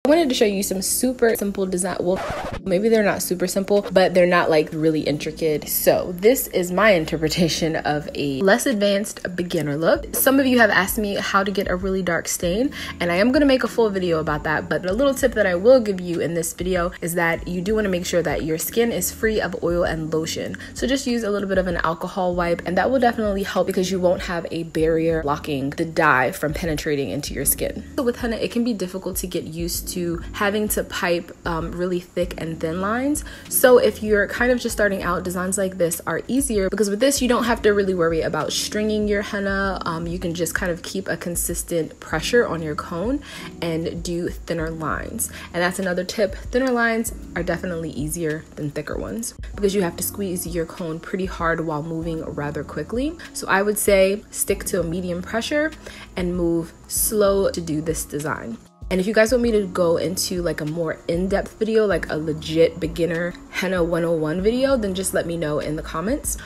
I wanted to show you some super simple design. Well, maybe they're not super simple, but they're not like really intricate. So this is my interpretation of a less advanced beginner look. Some of you have asked me how to get a really dark stain, and I am going to make a full video about that. But a little tip that I will give you in this video is that you do want to make sure that your skin is free of oil and lotion. So just use a little bit of an alcohol wipe, and that will definitely help because you won't have a barrier blocking the dye from penetrating into your skin. So with henna, it can be difficult to get used to having to pipe really thick and thin lines. So if you're kind of just starting out, designs like this are easier because with this you don't have to really worry about stringing your henna. You can just kind of keep a consistent pressure on your cone and do thinner lines. And that's another tip. Thinner lines are definitely easier than thicker ones because you have to squeeze your cone pretty hard while moving rather quickly. So I would say stick to a medium pressure and move slow to do this design. And if you guys want me to go into like a more in-depth video, like a legit beginner henna 101 video, then just let me know in the comments.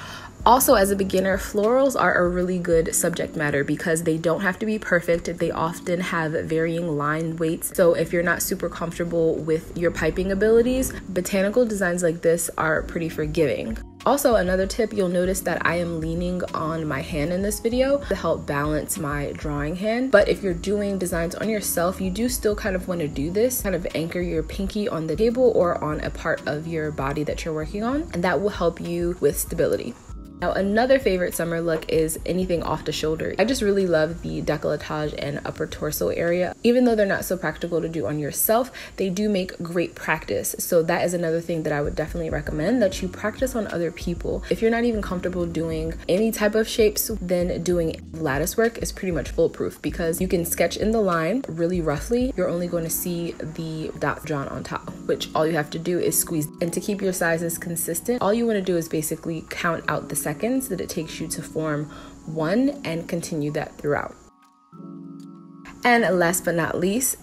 Also, as a beginner, florals are a really good subject matter because they don't have to be perfect. They often have varying line weights. So if you're not super comfortable with your piping abilities, botanical designs like this are pretty forgiving. Also, another tip, you'll notice that I am leaning on my hand in this video to help balance my drawing hand. But if you're doing designs on yourself, you do still kind of want to do this, kind of anchor your pinky on the table or on a part of your body that you're working on, and that will help you with stability. Now, another favorite summer look is anything off the shoulder. I just really love the decolletage and upper torso area. Even though they're not so practical to do on yourself, they do make great practice. So that is another thing that I would definitely recommend, that you practice on other people. If you're not even comfortable doing any type of shapes, then doing lattice work is pretty much foolproof because you can sketch in the line really roughly. You're only going to see the dot drawn on top, which all you have to do is squeeze. And to keep your sizes consistent, all you want to do is basically count out the seconds that it takes you to form one and continue that throughout. And last but not least,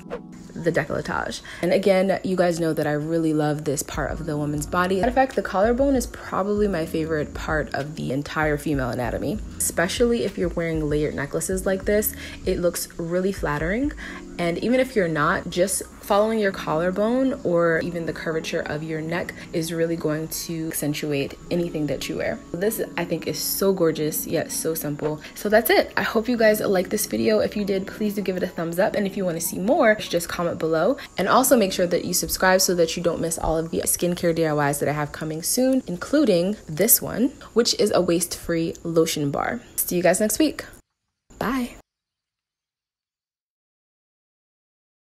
the decolletage. And again, you guys know that I really love this part of the woman's body. In fact, the collarbone is probably my favorite part of the entire female anatomy, especially if you're wearing layered necklaces like this. It looks really flattering. And even if you're not, just following your collarbone or even the curvature of your neck is really going to accentuate anything that you wear. This, I think, is so gorgeous yet so simple. So that's it. I hope you guys liked this video. If you did, please do give it a thumbs up. And if you want to see more, just comment below. And also make sure that you subscribe so that you don't miss all of the skincare DIYs that I have coming soon, including this one, which is a waste-free lotion bar. See you guys next week. Bye.